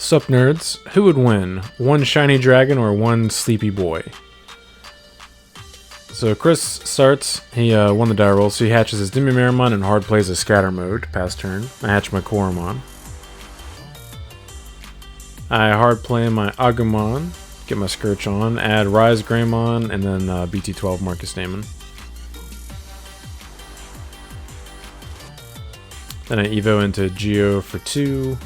Sup nerds, who would win? One shiny dragon or one sleepy boy? So Chris starts, he won the die roll, so he hatches his Digimon and hard plays a scatter mode, past turn. I hatch my Koromon. I hard play my Agumon, get my Scourge on, add ShineGreymon, and then BT12 Marcus Damon. Then I Evo into Geo for 2.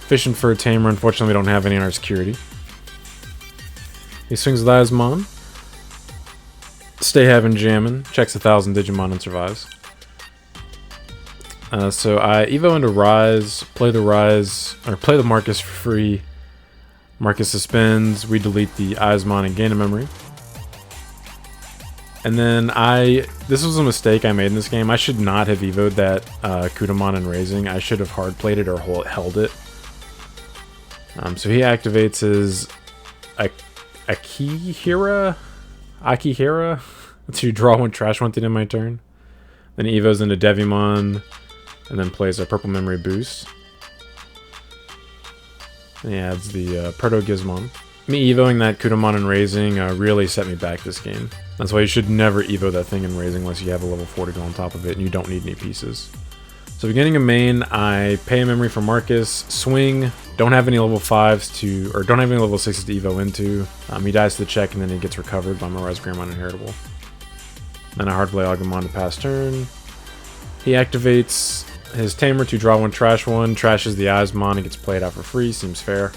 Fishing for a Tamer, unfortunately we don't have any in our security. He swings with Asmon. Stay having jammin', checks 1,000 Digimon and survives. So I Evo into Rise, play the Marcus for free. Marcus suspends, we delete the Asmon and gain a memory. And then this was a mistake I made in this game. I should not have Evo'd that Kudamon and Raising. I should have hard played it or held it. So he activates his Akihira to draw one, trash one thing in my turn. Then he Evos into Devimon, and then plays a purple memory boost. And he adds the Proto Gizmon. Me Evoing that Kudamon and Raising really set me back this game. That's why you should never Evo that thing in Raising unless you have a level 4 to go on top of it and you don't need any pieces. So beginning of main, I pay a memory for Marcus, swing, don't have any level 5s or don't have any level 6s to Evo into. He dies to the check and then he gets recovered by my ShineGreymon Inheritable. Then I hard play Agumon to pass turn. He activates his Tamer to draw one, trash one, trashes the Asmon and gets played out for free, seems fair.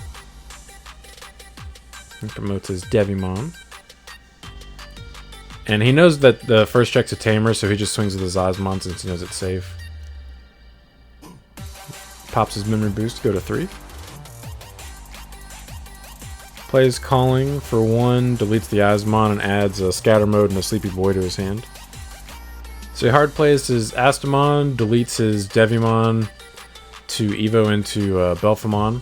He promotes his Devimon. And he knows that the first check's a Tamer, so he just swings with his Asmon since he knows it's safe. Pops his memory boost to go to 3. Plays Calling for 1, deletes the Asmon, and adds a Scatter Mode and a Sleepy Boy to his hand. So he hard plays his Astamon, deletes his Devimon to Evo into Belphemon.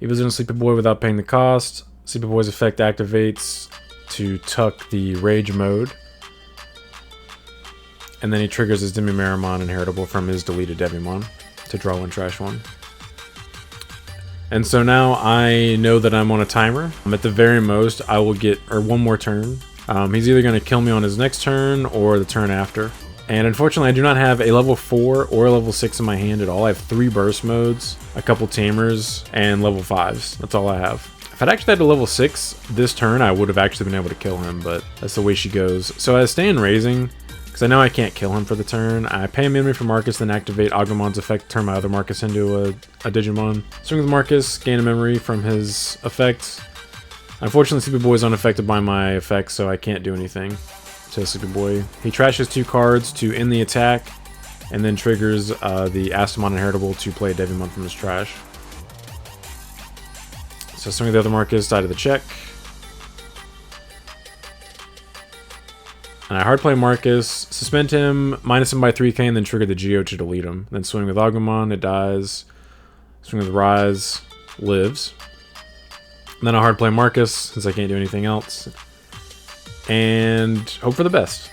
Evos in a Sleepy Boy without paying the cost. Sleepy Boy's effect activates to tuck the Rage Mode. And then he triggers his Digimon Inheritable from his deleted Devimon to draw one, trash one. And so now I know that I'm on a timer. At the very most, I will get one more turn. He's either going to kill me on his next turn or the turn after. And unfortunately, I do not have a level 4 or a level 6 in my hand at all. I have 3 burst modes, a couple Tamers, and level 5s. That's all I have. If I'd actually had a level 6 this turn, I would have actually been able to kill him, but that's the way she goes. So I stay in Raising, because I know I can't kill him for the turn. I pay a memory for Marcus, then activate Agumon's effect, turn my other Marcus into a Digimon. Swing with Marcus, gain a memory from his effect. Unfortunately, Sleepy Boy is unaffected by my effect, so I can't do anything to Sleepy Boy. He trashes 2 cards to end the attack, and then triggers the Astamon Inheritable to play Devimon from his trash. So swing with the other Marcus, die to the check. And I hard play Marcus, suspend him, minus him by 3k, and then trigger the Geo to delete him. Then swing with Agumon, it dies. Swing with Rise, lives. And then I hard play Marcus, since I can't do anything else. And hope for the best.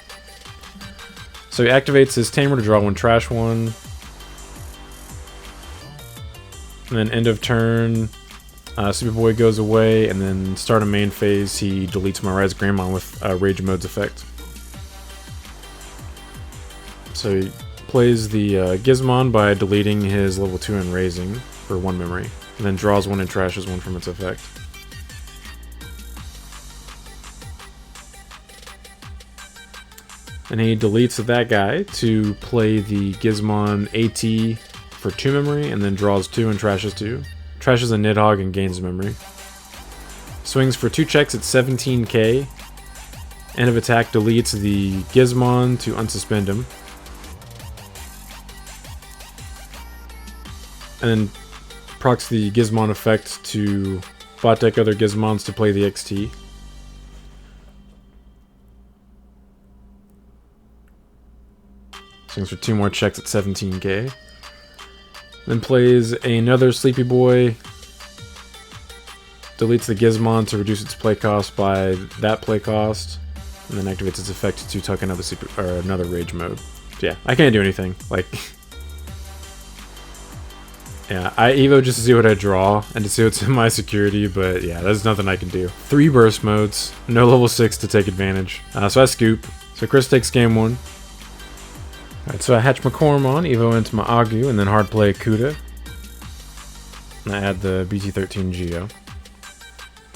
So he activates his Tamer to draw one, trash one. And then end of turn, Sleepy Boy goes away, and then start a main phase, he deletes my ShineGreymon with Rage Mode's effect. So he plays the Gizmon by deleting his level 2 and Raising for 1 memory, and then draws 1 and trashes 1 from its effect. And he deletes that guy to play the Gizmon AT for 2 memory, and then draws 2 and trashes 2. Trashes a Nidhogg and gains memory. Swings for 2 checks at 17k. End of attack deletes the Gizmon to unsuspend him. And then procs the Gizmon effect to bot deck other Gizmons to play the XT. Swings for 2 more checks at 17k. Then plays another Sleepy Boy. Deletes the Gizmon to reduce its play cost by that play cost. And then activates its effect to tuck another Rage Mode. So yeah, I can't do anything. Like, Yeah, I Evo just to see what I draw and to see what's in my security, but yeah, there's nothing I can do. 3 burst modes, no level 6 to take advantage. So I scoop. So Chris takes game 1. Alright, so I hatch my Cormon, Evo into my Agu, and then hard play Kuda. And I add the BT13 Geo.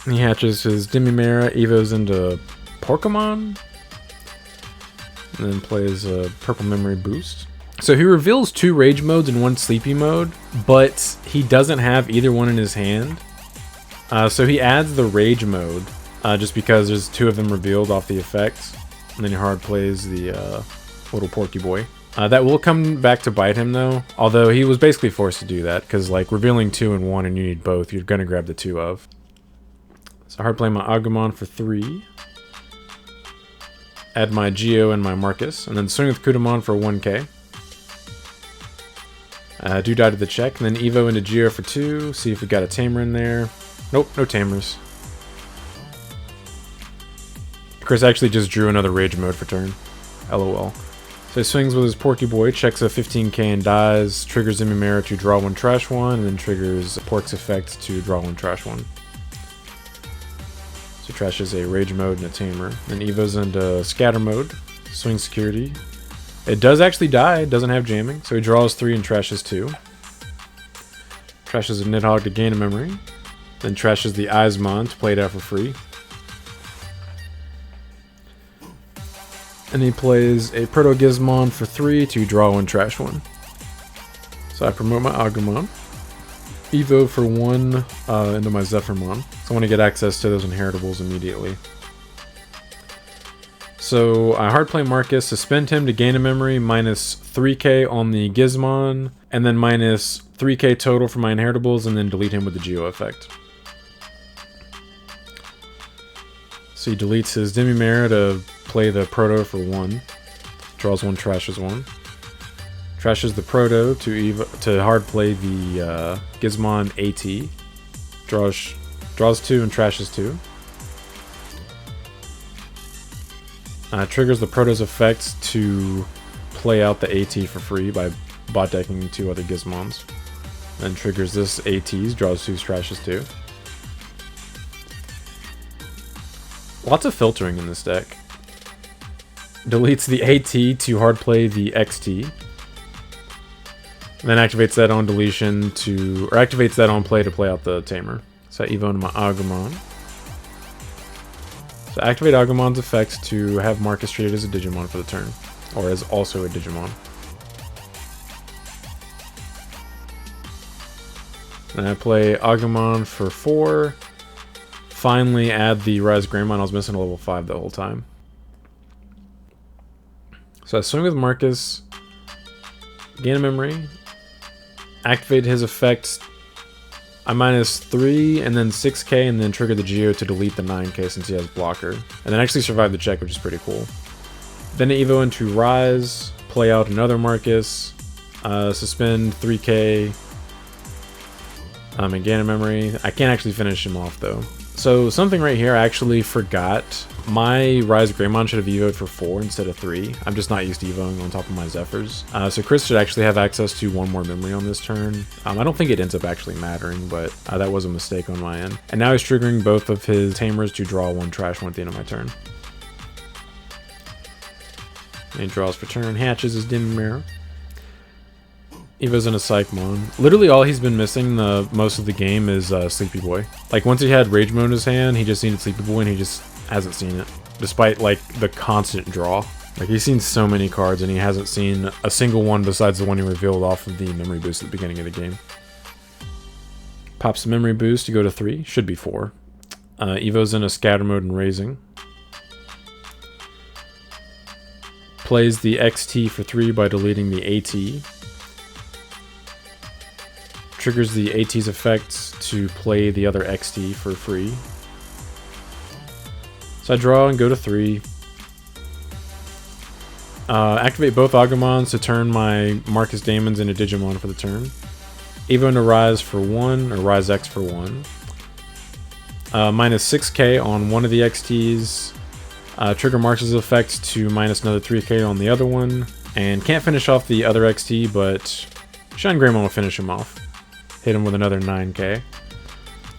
He hatches his Demimera, Evos into Porkamon, and then plays a Purple Memory Boost. So he reveals 2 Rage modes and 1 Sleepy mode, but he doesn't have either one in his hand. So he adds the Rage mode, just because there's 2 of them revealed off the effects. And then he hard plays the little Porky Boy. That will come back to bite him though, although he was basically forced to do that, because like revealing 2 and 1 and you need both, you're going to grab the 2 of. So hard play my Agumon for 3. Add my Geo and my Marcus, and then swing with Kudamon for 1k. Do die to the check, and then Evo into Geo for 2. See if we got a Tamer in there. Nope, no Tamers. Chris actually just drew another Rage mode for turn. LOL. So he swings with his Porky Boy, checks a 15k and dies, triggers Imimera to draw 1, trash 1, and then triggers Pork's effect to draw 1, trash 1. So trashes a Rage mode and a Tamer. Then Evo's into Scatter mode, swing security. It does actually die, it doesn't have jamming, so he draws 3 and trashes 2. Trashes a Nidhogg to gain a memory. Then trashes the Eismon to play it out for free. And he plays a Proto Gizmon for 3 to draw 1, trash 1. So I promote my Agumon. Evo for 1 into my Zephyrmon. So I want to get access to those inheritables immediately. So I hard play Marcus, suspend him to gain a memory, minus 3k on the Gizmon, and then minus 3k total for my inheritables, and then delete him with the Geo effect. So he deletes his Demimera to play the Proto for 1. Draws 1, trashes 1. Trashes the Proto to hard play the Gizmon AT. Draws 2 and trashes 2. Triggers the Proto's effects to play out the AT for free by bot decking 2 other Gizmons. Then triggers this ATs, draws 2, trashes 2. Lots of filtering in this deck. Deletes the AT to hard play the XT. Then activates that on deletion or activates that on play to play out the Tamer. So I Evo into my Agumon. So activate Agumon's effects to have Marcus treated as a Digimon for the turn, or as also a Digimon. And I play Agumon for 4. Finally add the ShineGreymon. I was missing a level 5 the whole time. So I swing with Marcus, gain a memory, activate his effects. I minus 3 and then 6k, and then trigger the Geo to delete the 9k since he has blocker. And then actually survive the check, which is pretty cool. Then Evo into Rise, play out another Marcus, suspend 3k, and gain a memory. I can't actually finish him off though. So something right here, I actually forgot. My ShineGreymon should have Evo'd for 4 instead of 3. I'm just not used to Evoing on top of my Zephyrs. So Chris should actually have access to 1 more memory on this turn. I don't think it ends up actually mattering, but that was a mistake on my end. And now he's triggering both of his Tamers to draw 1, trash 1 at the end of my turn. And he draws for turn, hatches his Demimera. Evo's in a Psychmon. Literally all he's been missing the most of the game is Sleepy Boy. Like once he had Rage Mode in his hand, he just needed Sleepy Boy and he just hasn't seen it. Despite like the constant draw. Like he's seen so many cards and he hasn't seen a single one besides the one he revealed off of the memory boost at the beginning of the game. Pops the memory boost to go to 3. Should be 4. Evo's in a Scatter Mode and Raising. Plays the XT for 3 by deleting the AT. Triggers the AT's effects to play the other XT for free. So I draw and go to 3. Activate both Agumons to turn my Marcus Daemons into Digimon for the turn. Evo into Rise for 1, or Rise X for 1. Minus 6k on one of the XTs. Trigger Marcus' effects to minus another 3k on the other one. And can't finish off the other XT, but ShineGreymon will finish him off. Hit him with another 9k.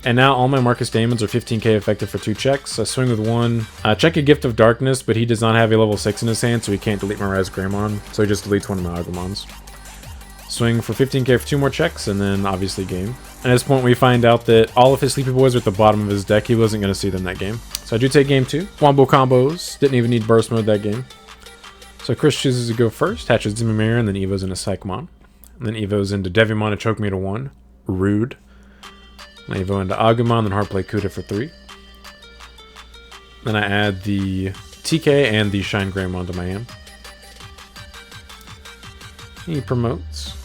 And now all my Marcus Daemons are 15k effective for 2 checks. I swing with 1. Check a Gift of Darkness, but he does not have a level 6 in his hand, so he can't delete my ShineGreymon. So he just deletes one of my Agumons. Swing for 15k for 2 more checks, and then obviously game. And at this point we find out that all of his Sleepy Boys are at the bottom of his deck. He wasn't going to see them that game. So I do take game 2. Wombo combos. Didn't even need burst mode that game. So Chris chooses to go first. Hatches Dimimir, and then Evo's into Psychmon. And then Evo's into Devimon to choke me to 1. Rude. Evo into Agumon, then hard play Kuda for 3. Then I add the TK and the ShineGreymon to my hand. He promotes.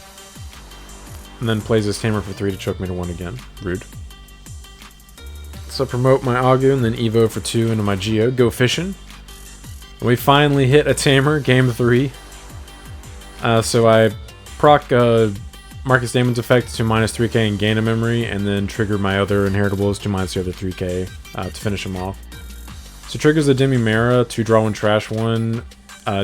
And then plays his Tamer for 3 to choke me to 1 again. Rude. So promote my Agu, and then Evo for 2 into my Geo. Go fishing. We finally hit a Tamer, game 3. So I proc Marcus Daemon's effect to minus 3k and gain a memory, and then trigger my other inheritables to minus the other 3k to finish him off. So triggers the Dimimera to draw 1, trash 1,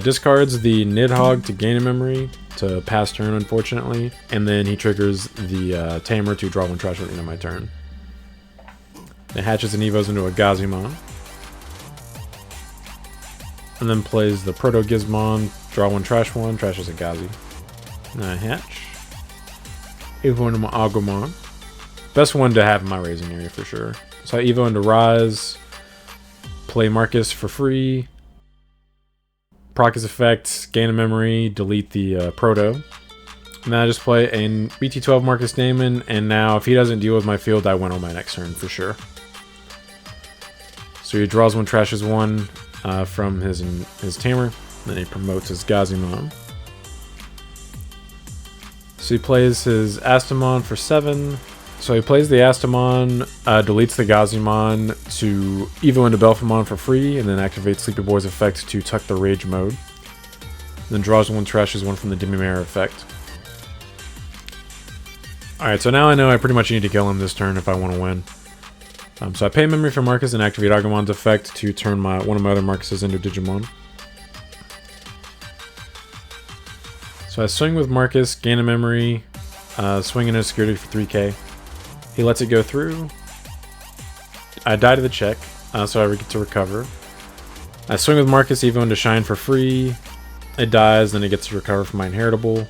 discards the Nidhogg to gain a memory to pass turn, unfortunately, and then he triggers the Tamer to draw 1, trash 1 at the end of my turn. It hatches and Evos into a Gazimon, and then plays the Proto Gizmon, draw 1, trash 1, trashes a Gazi. And I hatch. Evo into my Agumon. Best one to have in my raising area for sure. So I Evo into Rise. Play Marcus for free. Proc his effect, gain a memory, delete the Proto. And then I just play a BT12 Marcus Daemon, and now if he doesn't deal with my field, I win on my next turn for sure. So he draws 1, trashes 1 from his Tamer. Then he promotes his Gazimon. So he plays his Astamon for 7. So he plays the Astamon, deletes the Gazimon to Evo into Belphemon for free, and then activates Sleepy Boy's effect to tuck the Rage mode. Then draws 1, trashes 1 from the Dimimera effect. Alright, so now I know I pretty much need to kill him this turn if I want to win. So I pay memory for Marcus and activate Agumon's effect to turn one of my other Marcuses into Digimon. So I swing with Marcus, gain a memory, swing into security for 3k. He lets it go through. I die to the check, so I get to recover. I swing with Marcus, Evo into Shine for free. It dies, then it gets to recover from my inheritable.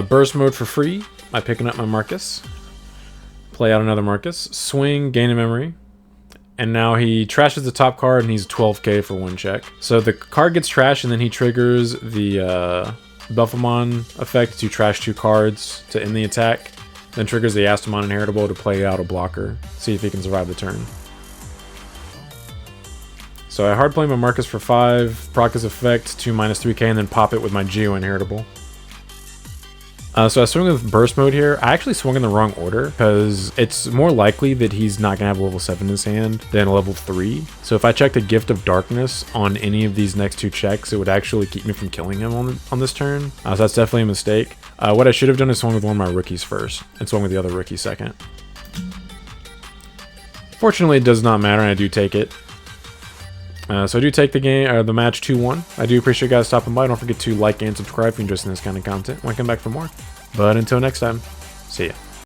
Burst mode for free by picking up my Marcus. Play out another Marcus. Swing, gain a memory. And now he trashes the top card, and he's 12k for 1 check. So the card gets trashed, and then he triggers the Belphemon effect to trash 2 cards to end the attack. Then triggers the Astamon inheritable to play out a blocker. See if he can survive the turn. So I hard play my Marcus for 5, proc his effect to minus 3k, and then pop it with my Geo inheritable. So I swing with burst mode here. I actually swung in the wrong order because it's more likely that he's not going to have a level 7 in his hand than a level 3. So if I checked a Gift of Darkness on any of these next 2 checks, it would actually keep me from killing him on this turn. So that's definitely a mistake. What I should have done is swung with one of my rookies first and swung with the other rookie second. Fortunately, it does not matter, and I do take it. So I do take the match 2-1. I do appreciate you guys stopping by. Don't forget to like and subscribe if you're interested in this kind of content. Want to come back for more. But until next time, see ya.